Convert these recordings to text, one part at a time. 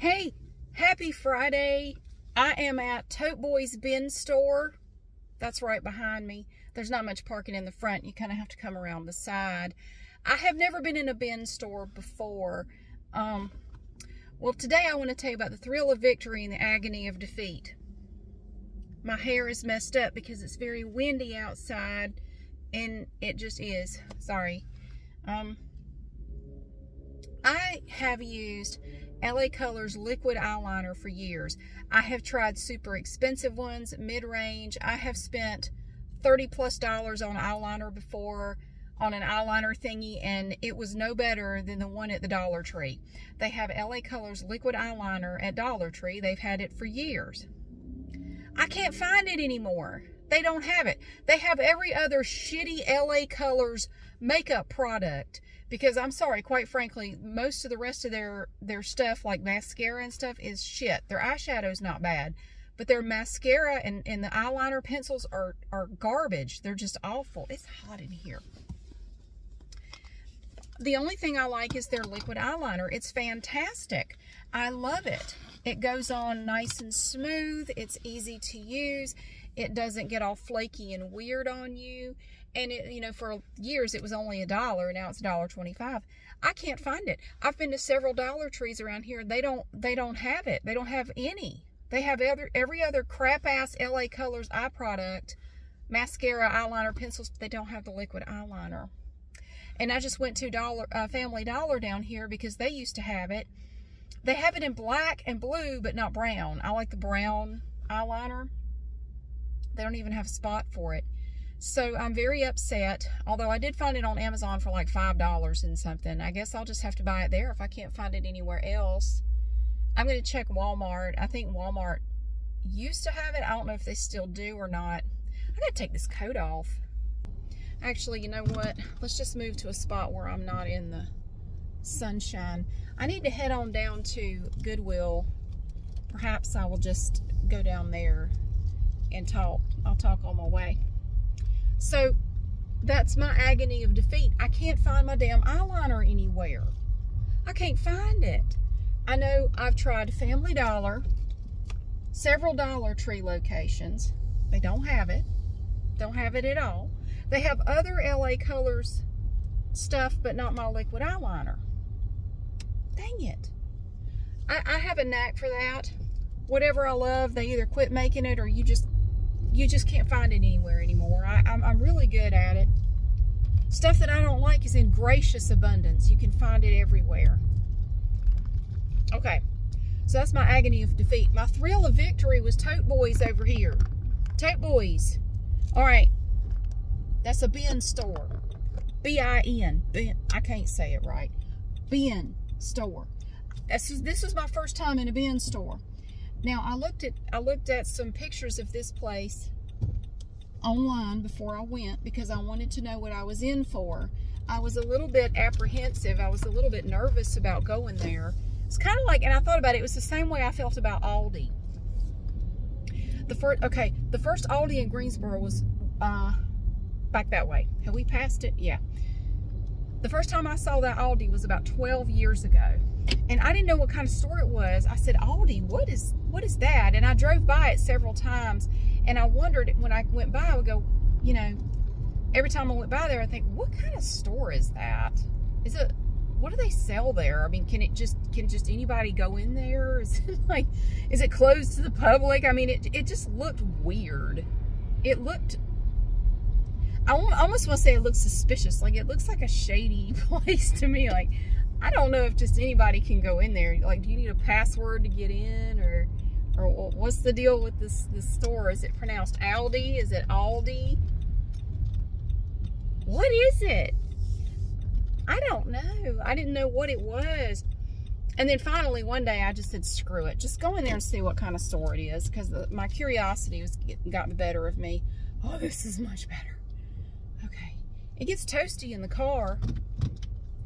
Hey, happy Friday. I am at Tote Boy's Bin Store. That's right behind me. There's not much parking in the front. You kind of have to come around the side. I have never been in a bin store before. Well, today I want to tell you about the thrill of victory and the agony of defeat. My hair is messed up because it's very windy outside, and it just is. Sorry. I have used LA Colors liquid eyeliner for years. I have tried super expensive ones, mid-range. I have spent $30+ on eyeliner before on an eyeliner thingy, and it was no better than the one at the Dollar Tree. They have LA Colors liquid eyeliner at Dollar Tree. They've had it for years. I can't find it anymore. They don't have it. They have every other shitty LA Colors makeup product. Because I'm sorry, quite frankly, most of the rest of their stuff, like mascara and stuff, is shit. Their eyeshadow's not bad. But their mascara and the eyeliner pencils are garbage. They're just awful. It's hot in here. The only thing I like is their liquid eyeliner. It's fantastic. I love it. It goes on nice and smooth. It's easy to use. It doesn't get all flaky and weird on you. And it, you know, for years it was only $1. Now it's $1.25. I can't find it. I've been to several Dollar Trees around here. They don't have it. They don't have any. They have every other crap ass LA Colors eye product, mascara, eyeliner, pencils. But they don't have the liquid eyeliner. And I just went to Family Dollar down here because they used to have it. They have it in black and blue, but not brown. I like the brown eyeliner. They don't even have a spot for it. So I'm very upset, although I did find it on Amazon for like $5 and something. I guess I'll just have to buy it there if I can't find it anywhere else. I'm going to check Walmart. I think Walmart used to have it. I don't know if they still do or not. I got to take this coat off. Actually, you know what? Let's just move to a spot where I'm not in the sunshine. I need to head on down to Goodwill. Perhaps I will just go down there and talk. I'll talk on my way. So that's my agony of defeat. I can't find my damn eyeliner anywhere. I can't find it. I know I've tried Family Dollar, several Dollar Tree locations. They don't have it. Don't have it at all. They have other LA Colors stuff, but not my liquid eyeliner. Dang it. I have a knack for that. Whatever I love, they either quit making it or you just can't find it anywhere anymore. I'm really good at it. Stuff that I don't like is in gracious abundance. You can find it everywhere. Okay, so that's my agony of defeat. My thrill of victory was Tote Boys over here. Tote Boys. All right, that's a bin store. B-I-N. Bin. I can't say it right. Bin store. This was my first time in a bin store. Now, I looked at some pictures of this place online before I went because I wanted to know what I was in for. I was a little bit apprehensive. I was a little bit nervous about going there. It's kind of like, and I thought about it, it was the same way I felt about Aldi. The first Aldi in Greensboro was back that way. Have we passed it? Yeah. The first time I saw that Aldi was about 12 years ago. And I didn't know what kind of store it was. I said, Aldi, what is that? And I drove by it several times, and I wondered, when I went by, I would go, you know, every time I went by there, I think, what kind of store is that? What do they sell there? I mean, can just anybody go in there? Is it like, is it closed to the public? I mean, it just looked weird. It looked, I almost want to say it looks suspicious. Like, it looks like a shady place to me. Like, I don't know if just anybody can go in there. Like, do you need a password to get in, or what's the deal with this store? Is it pronounced Aldi? Is it Aldi? What is it? I don't know. I didn't know what it was. And then finally one day I just said, screw it. Just go in there and see what kind of store it is, because my curiosity got the better of me. Oh, this is much better. Okay. It gets toasty in the car.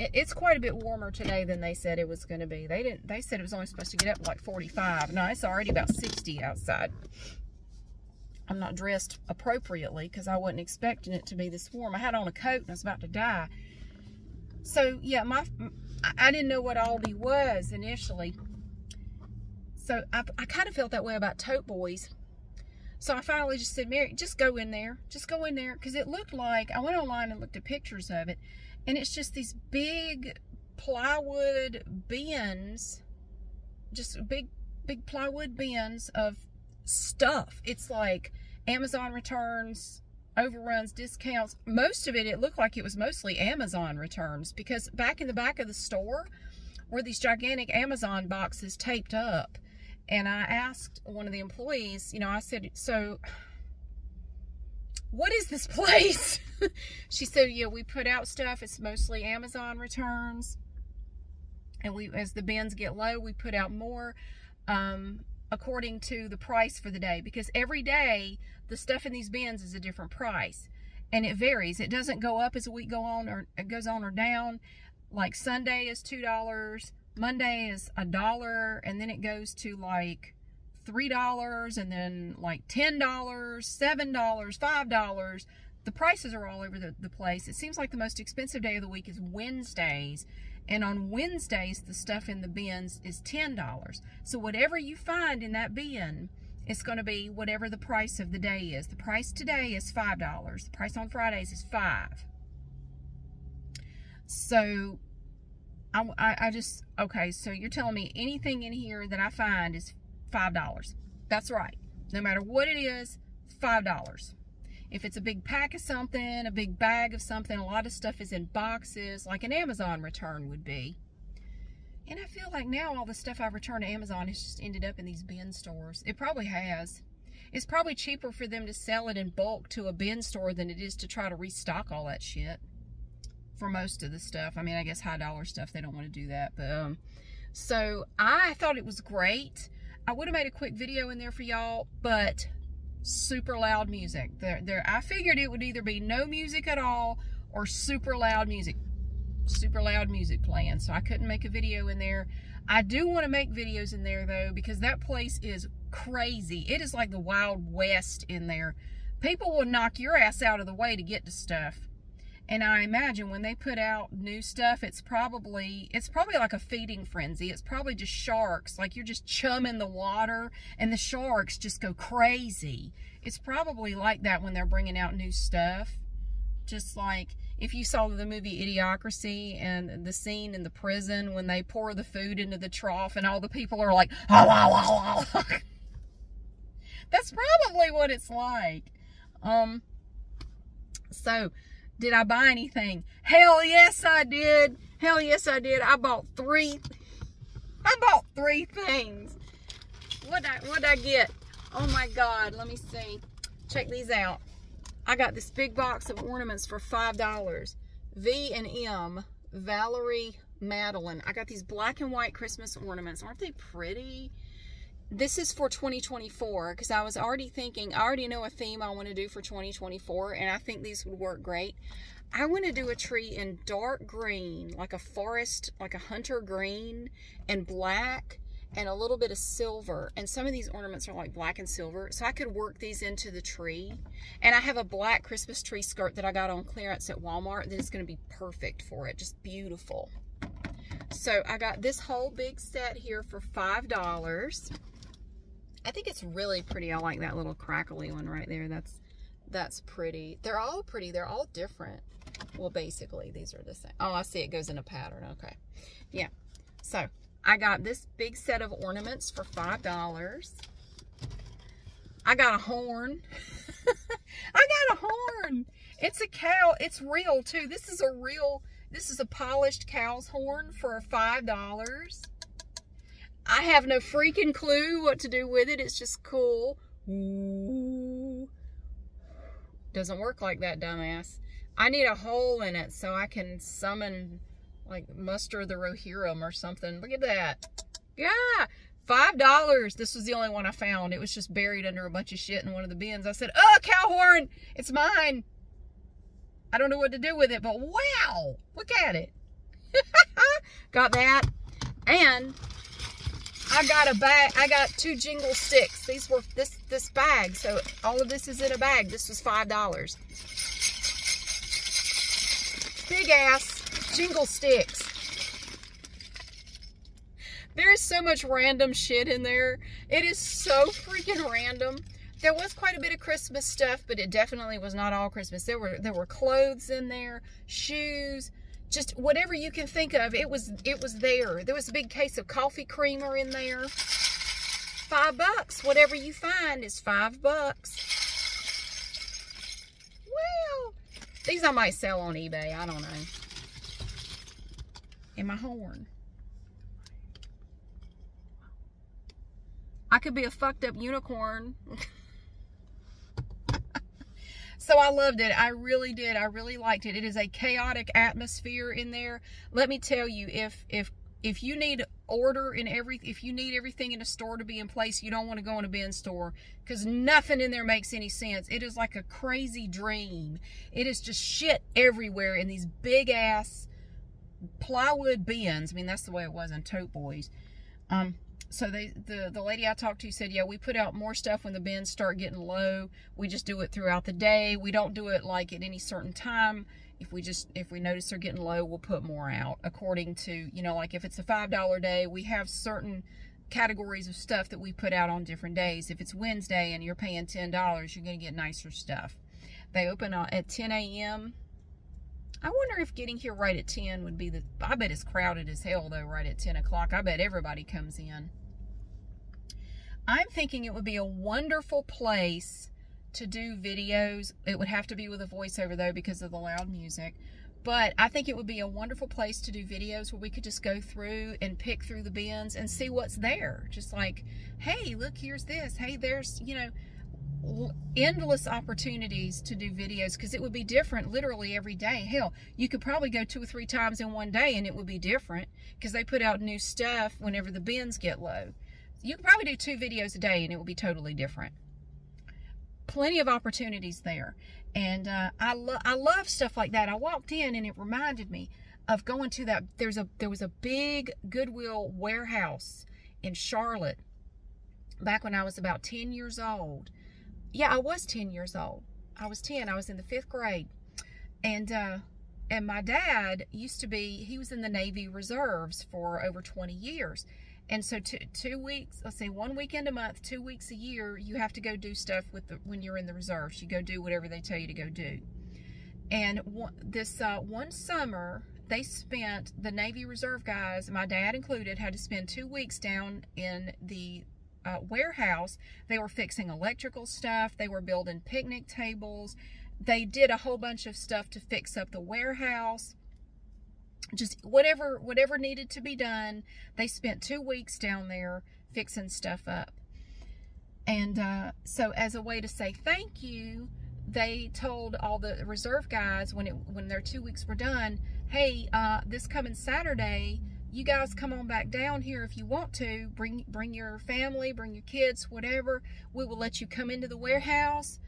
It's quite a bit warmer today than they said it was going to be. They said it was only supposed to get up to like 45. No, it's already about 60 outside. I'm not dressed appropriately because I wasn't expecting it to be this warm. I had on a coat and I was about to die. So yeah, I didn't know what Aldi was initially. So I kind of felt that way about Tote Boys. So I finally just said, Mary, just go in there. Just go in there. Because it looked like, I went online and looked at pictures of it. And it's just these big plywood bins. Just big plywood bins of stuff. It's like Amazon returns, overruns, discounts. Most of it, it looked like it was mostly Amazon returns. Because back in the back of the store were these gigantic Amazon boxes taped up. And I asked one of the employees, you know, I said, so what is this place? She said, yeah, we put out stuff. It's mostly Amazon returns. And as the bins get low, we put out more according to the price for the day. Because every day, the stuff in these bins is a different price. And it varies. It doesn't go up as a week goes on or down. Like Sunday is $2. Monday is $1, and then it goes to like $3, and then like $10, $7, $5. The prices are all over the place. It seems like the most expensive day of the week is Wednesdays, and on Wednesdays the stuff in the bins is $10. So whatever you find in that bin, it's going to be whatever the price of the day is. The price today is $5. The price on Fridays is $5. So I just, okay, so you're telling me anything in here that I find is $5. That's right. No matter what it is, $5. If it's a big pack of something, a big bag of something, a lot of stuff is in boxes, like an Amazon return would be. And I feel like now all the stuff I've returned to Amazon has just ended up in these bin stores. It probably has. It's probably cheaper for them to sell it in bulk to a bin store than it is to try to restock all that shit. For most of the stuff. I mean, I guess high dollar stuff, they don't want to do that. But so I thought it was great. I would have made a quick video in there for y'all, but super loud music. I figured it would either be no music at all or super loud music. Super loud music playing. So I couldn't make a video in there. I do want to make videos in there though, because that place is crazy. It is like the Wild West in there. People will knock your ass out of the way to get to stuff. And I imagine when they put out new stuff, it's probably like a feeding frenzy. It's probably just sharks, like you're just chumming the water and the sharks just go crazy. It's probably like that when they're bringing out new stuff. Just like if you saw the movie Idiocracy and the scene in the prison when they pour the food into the trough and all the people are like, oh, wow, wow, wow. That's probably what it's like. So, did I buy anything? Hell yes, I did. Hell yes, I did. I bought three things. What'd I get? Oh my God, let me see. Check these out. I got this big box of ornaments for $5. V&M, Valerie Madeline. I got these black and white Christmas ornaments. Aren't they pretty? This is for 2024 because I was already thinking, I already know a theme I want to do for 2024 and I think these would work great. I want to do a tree in dark green, like a forest, like a hunter green and black and a little bit of silver. And some of these ornaments are like black and silver. So I could work these into the tree. And I have a black Christmas tree skirt that I got on clearance at Walmart that is going to be perfect for it. Just beautiful. So I got this whole big set here for $5. I think it's really pretty. I like that little crackly one right there. That's pretty. They're all pretty. They're all different. Well, basically, these are the same. Oh, I see. It goes in a pattern. Okay. Yeah. So, I got this big set of ornaments for $5. I got a horn. I got a horn. It's a cow. It's real, too. This is a polished cow's horn for $5. I have no freaking clue what to do with it. It's just cool. Ooh. Doesn't work like that, dumbass. I need a hole in it so I can summon, like, muster the Rohirrim or something. Look at that. Yeah. $5. This was the only one I found. It was just buried under a bunch of shit in one of the bins. I said, oh, cow horn. It's mine. I don't know what to do with it, but wow. Look at it. Got that. And I got a bag. I got 2 jingle sticks. These were this bag. So all of this is in a bag. This was $5. Big ass jingle sticks. There is so much random shit in there. It is so freaking random. There was quite a bit of Christmas stuff, but it definitely was not all Christmas. There were clothes in there, shoes, just whatever you can think of. It was there. There was a big case of coffee creamer in there. $5. Whatever you find is $5. Well, these I might sell on eBay. I don't know. And my horn. I could be a fucked up unicorn. So I loved it. I really did. I really liked it. It is a chaotic atmosphere in there. Let me tell you, if you need if you need everything in a store to be in place, you don't want to go in a bin store, because nothing in there makes any sense. It is like a crazy dream. It is just shit everywhere in these big ass plywood bins. I mean, that's the way it was in Tote Boys. So the lady I talked to said, yeah, we put out more stuff when the bins start getting low. We just do it throughout the day. We don't do it like at any certain time. If we notice they're getting low, we'll put more out according to, you know, like if it's a $5 day, we have certain categories of stuff that we put out on different days. If it's Wednesday and you're paying $10, you're going to get nicer stuff. They open at 10 a.m. I wonder if getting here right at 10 would be I bet it's crowded as hell though, right at 10 o'clock. I bet everybody comes in. I'm thinking it would be a wonderful place to do videos. It would have to be with a voiceover though, because of the loud music. But I think it would be a wonderful place to do videos where we could just go through and pick through the bins and see what's there. Just like, hey, look, here's this. Hey, there's, you know, endless opportunities to do videos, because it would be different literally every day. Hell, you could probably go 2 or 3 times in one day and it would be different, because they put out new stuff whenever the bins get low. You could probably do 2 videos a day and it will be totally different. Plenty of opportunities there. And I love stuff like that. I walked in and it reminded me of going to that. There was a big Goodwill warehouse in Charlotte back when I was about 10 years old. Yeah, I was 10 years old. I was 10. I was in the 5th grade. And my dad used to be, he was in the Navy Reserves for over 20 years. And so 2 weeks, let's say 1 weekend a month, 2 weeks a year, you have to go do stuff when you're in the reserves. You go do whatever they tell you to go do. And one summer, they spent, the Navy Reserve guys, my dad included, had to spend 2 weeks down in the warehouse. They were fixing electrical stuff. They were building picnic tables. They did a whole bunch of stuff to fix up the warehouse. Just whatever needed to be done. They spent 2 weeks down there fixing stuff up. And so as a way to say thank you, they told all the reserve guys when their 2 weeks were done, hey, this coming Saturday, you guys come on back down here if you want to. Bring your family, bring your kids, whatever. We will let you come into the warehouse.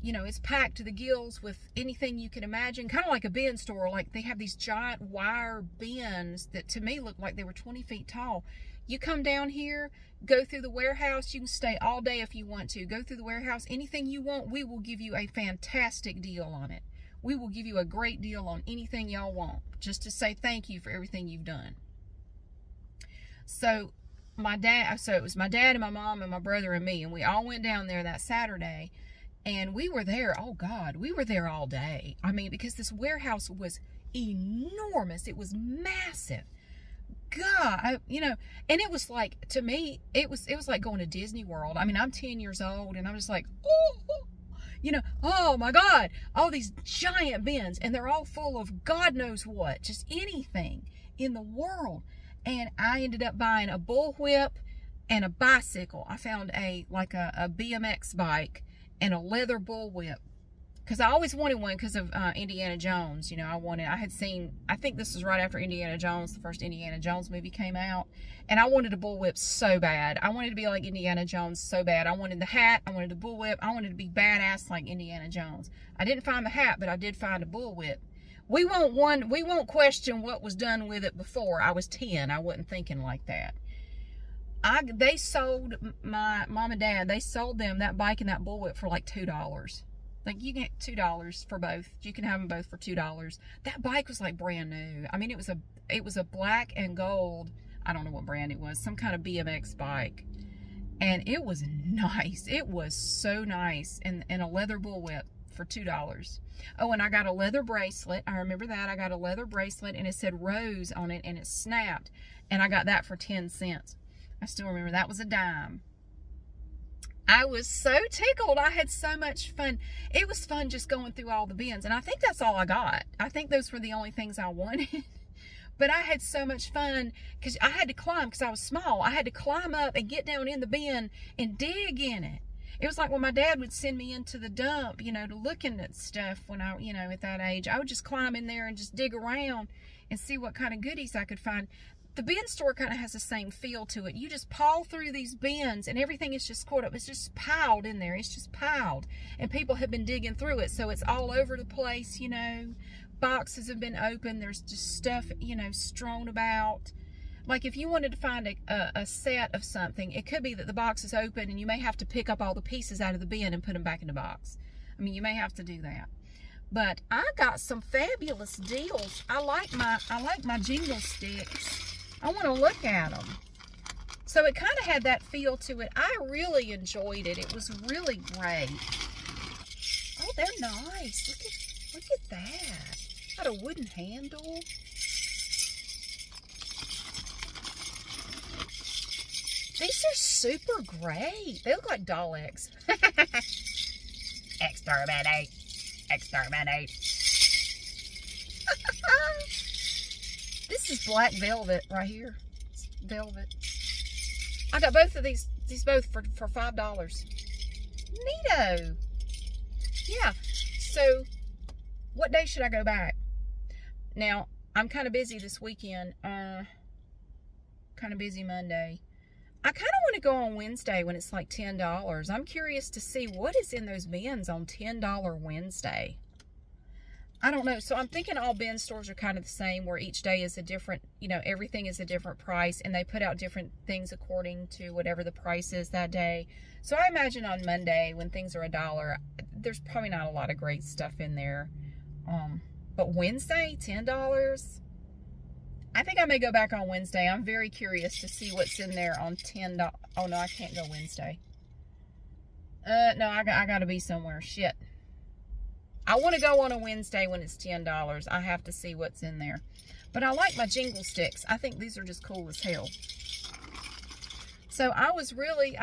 You know, it's packed to the gills with anything you can imagine. Kind of like a bin store. Like they have these giant wire bins that to me look like they were 20 feet tall. You come down here, go through the warehouse. You can stay all day if you want to. Go through the warehouse. Anything you want, we will give you a fantastic deal on it. We will give you a great deal on anything y'all want, just to say thank you for everything you've done. So it was my dad and my mom and my brother and me, and we all went down there that Saturday. And we were there, oh God, we were there all day. I mean, because this warehouse was enormous. It was massive. God, you know, and it was like, to me, it was like going to Disney World. I mean, I'm 10 years old and I'm just like, oh, you know, oh my God, all these giant bins, and they're all full of God knows what, just anything in the world. And I ended up buying a bullwhip and a bicycle. I found a BMX bike and a leather bullwhip, because I always wanted one because of Indiana Jones. You know, I had seen, I think this was right after Indiana Jones, the first Indiana Jones movie came out, and I wanted a bullwhip so bad. I wanted to be like Indiana Jones so bad. I wanted the hat, I wanted the bullwhip, I wanted to be badass like Indiana Jones. I didn't find the hat, but I did find a bullwhip. We won't question what was done with it before. I was 10. I wasn't thinking like that. They sold, my mom and dad, they sold them that bike and that bullwhip for like $2. Like, you get $2 for both. You can have them both for $2. That bike was like brand new. I mean, it was a black and gold. I don't know what brand it was, some kind of BMX bike. And it was nice. It was so nice. And a leather bullwhip for $2. Oh, and I got a leather bracelet. I remember that. I got a leather bracelet and it said Rose on it and it snapped. And I got that for 10 cents. I still remember that was a dime. I was so tickled. I had so much fun. It was fun just going through all the bins. And I think that's all I got. I think those were the only things I wanted. But I had so much fun because I had to climb because I was small. I had to climb up and get down in the bin and dig in it. It was like when my dad would send me into the dump, you know, to look at stuff when I, you know, at that age. I would just climb in there and just dig around and see what kind of goodies I could find. The bin store kind of has the same feel to it. You just paw through these bins and everything is just caught up. It's just piled in there. It's just piled. And people have been digging through it. So it's all over the place, you know. Boxes have been opened. There's just stuff, you know, strewn about. Like if you wanted to find a set of something, it could be that the box is open and you may have to pick up all the pieces out of the bin and put them back in the box. I mean, you may have to do that. But I got some fabulous deals. I like my jingle sticks. I want to look at them. So it kind of had that feel to it. I really enjoyed it. It was really great. Oh, they're nice. Look at that. Got a wooden handle. These are super great. They look like doll eggs. Exterminate. Exterminate. This is black velvet right here. It's velvet. I got both of these both for $5. Neato. Yeah. So, what day should I go back? Now, I'm kind of busy this weekend. Kind of busy Monday. I kind of want to go on Wednesday when it's like $10. I'm curious to see what is in those bins on $10 Wednesday. I don't know. So I'm thinking all bin stores are kind of the same, where each day is a different, you know, everything is a different price, and they put out different things according to whatever the price is that day. So I imagine on Monday when things are $1, there's probably not a lot of great stuff in there. But Wednesday, $10. I think I may go back on Wednesday. I'm very curious to see what's in there on $10. Oh no, I can't go Wednesday. No, I got to be somewhere. Shit. I want to go on a Wednesday when it's $10. I have to see what's in there. But I like my jingle sticks. I think these are just cool as hell. So I was really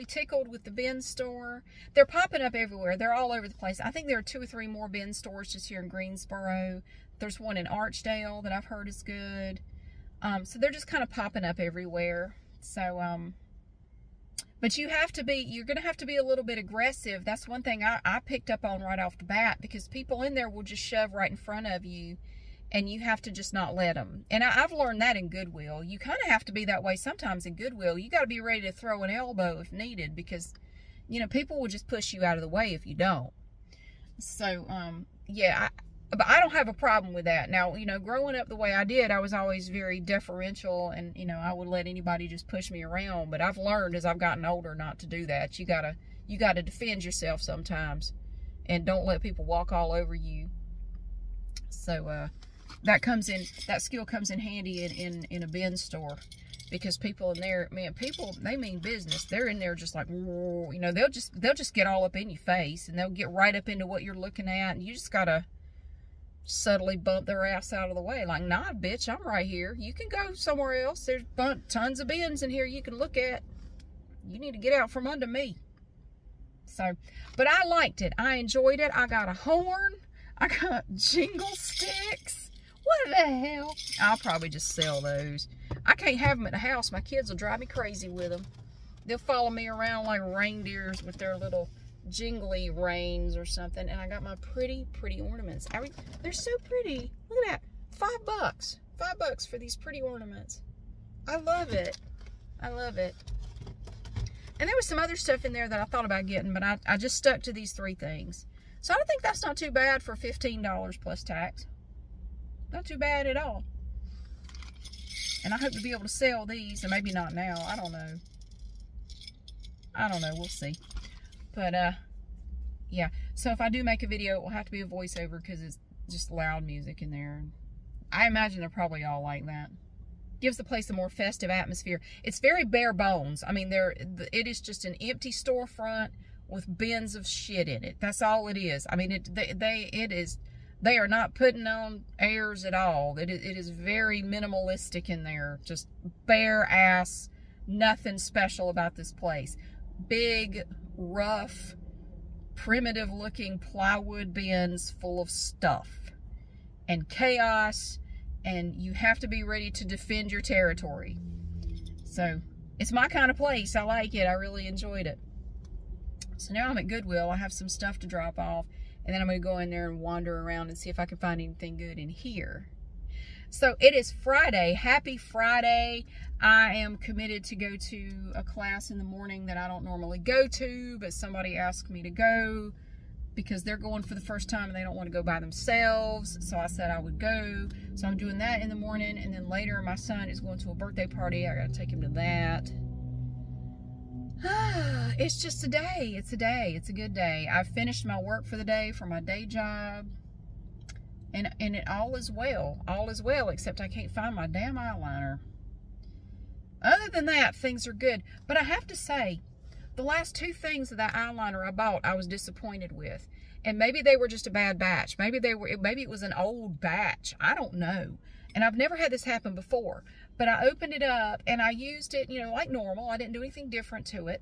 tickled with the bin store. They're popping up everywhere. They're all over the place. I think there are 2 or 3 more bin stores just here in Greensboro. There's one in Archdale that I've heard is good. So they're just kind of popping up everywhere. So, but you're going to have to be a little bit aggressive. That's one thing I picked up on right off the bat, because people in there will just shove right in front of you, and you have to just not let them. And I've learned that in Goodwill. You kind of have to be that way sometimes in Goodwill. You got to be ready to throw an elbow if needed, because, you know, people will just push you out of the way if you don't. So, yeah, but I don't have a problem with that. Now, you know, growing up the way I did, I was always very deferential, and, you know, I would let anybody just push me around. But I've learned as I've gotten older not to do that. You gotta defend yourself sometimes, and don't let people walk all over you. So, that skill comes in handy in a bin store, because people in there, man, they mean business. They're in there just like, you know, they'll just get all up in your face, and they'll get right up into what you're looking at, and you just gotta subtly bump their ass out of the way. Like, nah, bitch, I'm right here. You can go somewhere else. There's tons of bins in here you can look at. You need to get out from under me. So, but I liked it. I enjoyed it. I got a horn. I got jingle sticks. What the hell? I'll probably just sell those. I can't have them at the house. My kids will drive me crazy with them. They'll follow me around like reindeers with their little jingly reins or something. And I got my pretty ornaments. They're so pretty. Look at that. $5. $5 for these pretty ornaments. I love it. I love it. And there was some other stuff in there that I thought about getting, but I just stuck to these 3 things. So I think that's not too bad for $15 plus tax. Not too bad at all. And I hope to be able to sell these, and maybe not now. I don't know. We'll see. But, yeah. So if I do make a video, it will have to be a voiceover, because it's just loud music in there. I imagine they're probably all like that. gives the place a more festive atmosphere. It's very bare bones. I mean, it is just an empty storefront with bins of shit in it. That's all it is. I mean, they are not putting on airs at all. It is very minimalistic in there. Just bare ass, nothing special about this place. Big, rough, primitive looking plywood bins full of stuff and chaos, and you have to be ready to defend your territory. So it's my kind of place. I like it. I really enjoyed it. So now I'm at Goodwill. I have some stuff to drop off, and then I'm going to go in there and wander around and see if I can find anything good in here. So it is Friday. Happy Friday. I am committed to go to a class in the morning that I don't normally go to, but somebody asked me to go because they're going for the first time and they don't want to go by themselves. So I said I would go. So I'm doing that in the morning, and then later my son is going to a birthday party. I got to take him to that. It's just a day. It's a day. It's a good day. I've finished my work for the day for my day job. And it all is well. All is well, except I can't find my damn eyeliner. Other than that, things are good. But I have to say, the last two things of that eyeliner I bought, I was disappointed with. And maybe they were just a bad batch. Maybe it was an old batch. I don't know. And I've never had this happen before. But I opened it up and I used it, you know, like normal. I didn't do anything different to it.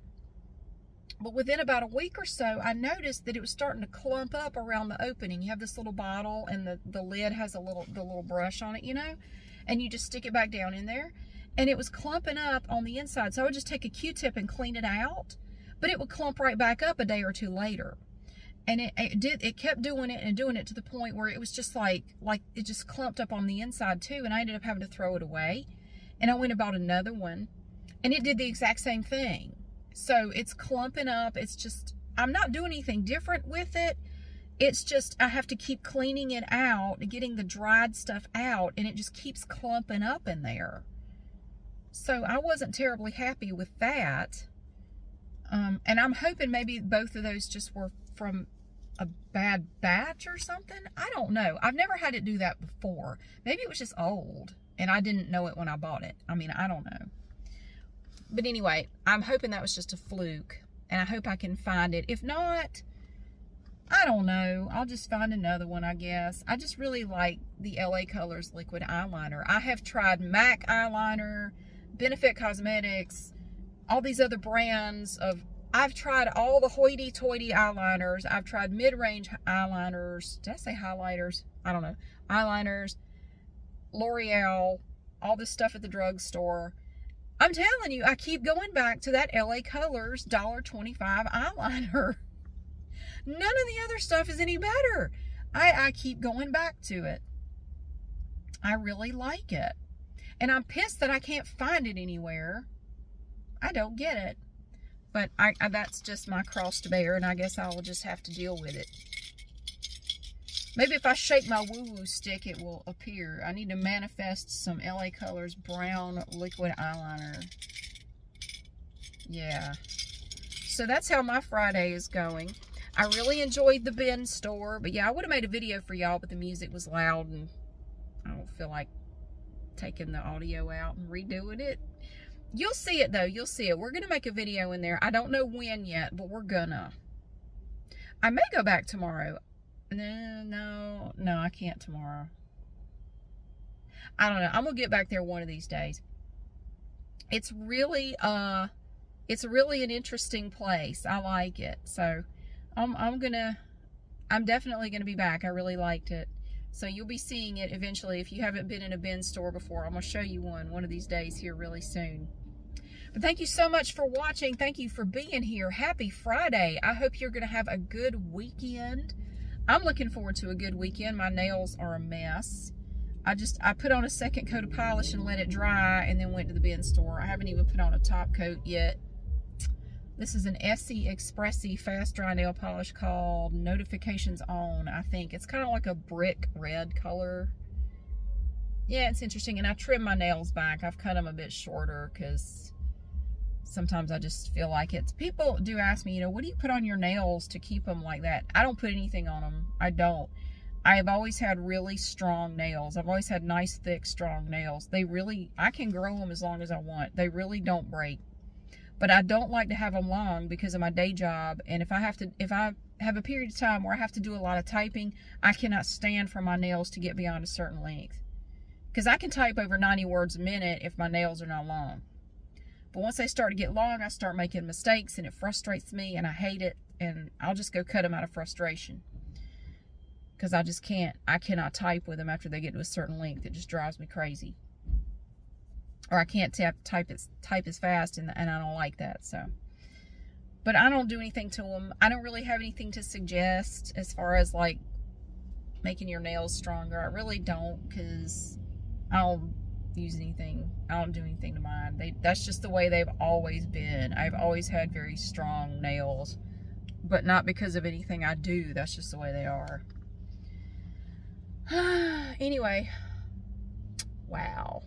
But within about a week or so, I noticed that it was starting to clump up around the opening. You have this little bottle, and the lid has the little brush on it, you know, and you just stick it back down in there, and it was clumping up on the inside. So I would just take a Q-tip and clean it out, but it would clump right back up a day or two later. And it kept doing it and doing it to the point where it was just like it just clumped up on the inside too, and I ended up having to throw it away. And I went and bought another one, and it did the exact same thing. So it's clumping up. It's just, I'm not doing anything different with it. It's just, I have to keep cleaning it out, getting the dried stuff out, and it just keeps clumping up in there. So I wasn't terribly happy with that. And I'm hoping maybe both of those just were from a bad batch or something. I don't know. I've never had it do that before. Maybe it was just old, and I didn't know it when I bought it. I mean, I don't know. But anyway, I'm hoping that was just a fluke, and I hope I can find it. If not, I don't know. I'll just find another one, I guess. I just really like the LA Colors liquid eyeliner. I have tried MAC eyeliner, Benefit Cosmetics, all these other brands of, I've tried all the hoity-toity eyeliners. I've tried mid-range eyeliners. Did I say highlighters? I don't know. Eyeliners, L'Oreal, all this stuff at the drugstore. I'm telling you, I keep going back to that LA Colors $1.25 eyeliner. None of the other stuff is any better. I keep going back to it. I really like it. And I'm pissed that I can't find it anywhere. I don't get it. But that's just my cross to bear, and I guess I will just have to deal with it. Maybe if I shake my woo-woo stick, it will appear. I need to manifest some LA Colors brown liquid eyeliner. Yeah. So that's how my Friday is going. I really enjoyed the bin store. But yeah, I would have made a video for y'all, but the music was loud, and I don't feel like taking the audio out and redoing it. You'll see it, though. You'll see it. We're going to make a video in there. I don't know when yet, but we're gonna. I may go back tomorrow. No, I can't tomorrow. I don't know. I'm gonna get back there one of these days. It's really an interesting place. I like it. So I'm definitely gonna be back. I really liked it. So you'll be seeing it eventually. If you haven't been in a bin store before, I'm gonna show you one of these days here really soon. But thank you so much for watching. Thank you for being here. Happy Friday. I hope you're gonna have a good weekend. I'm looking forward to a good weekend. My nails are a mess. I put on a second coat of polish and let it dry, and then went to the bin store. I haven't even put on a top coat yet. This is an Essie Expressi fast dry nail polish called Notifications On, I think. It's kind of like a brick red color. Yeah, it's interesting. And I trimmed my nails back. I've cut them a bit shorter because sometimes I just feel like it. People do ask me, you know, what do you put on your nails to keep them like that? I don't put anything on them. I don't. I have always had really strong nails. I've always had nice, thick, strong nails. They really, I can grow them as long as I want. They really don't break. But I don't like to have them long because of my day job. And if I have a period of time where I have to do a lot of typing, I cannot stand for my nails to get beyond a certain length. Because I can type over 90 words a minute if my nails are not long. But once they start to get long, I start making mistakes and it frustrates me and I hate it. And I'll just go cut them out of frustration. Because I just can't. I cannot type with them after they get to a certain length. It just drives me crazy. Or I can't type as fast, and I don't like that. So, but I don't do anything to them. I don't really have anything to suggest as far as like making your nails stronger. I really don't, because I don't use anything. I don't do anything to mine. That's just the way they've always been. I've always had very strong nails, but not because of anything I do. That's just the way they are. Anyway, wow.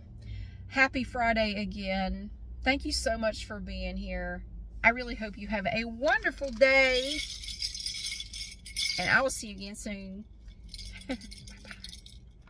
Happy Friday again. Thank you so much for being here. I really hope you have a wonderful day. And I will see you again soon.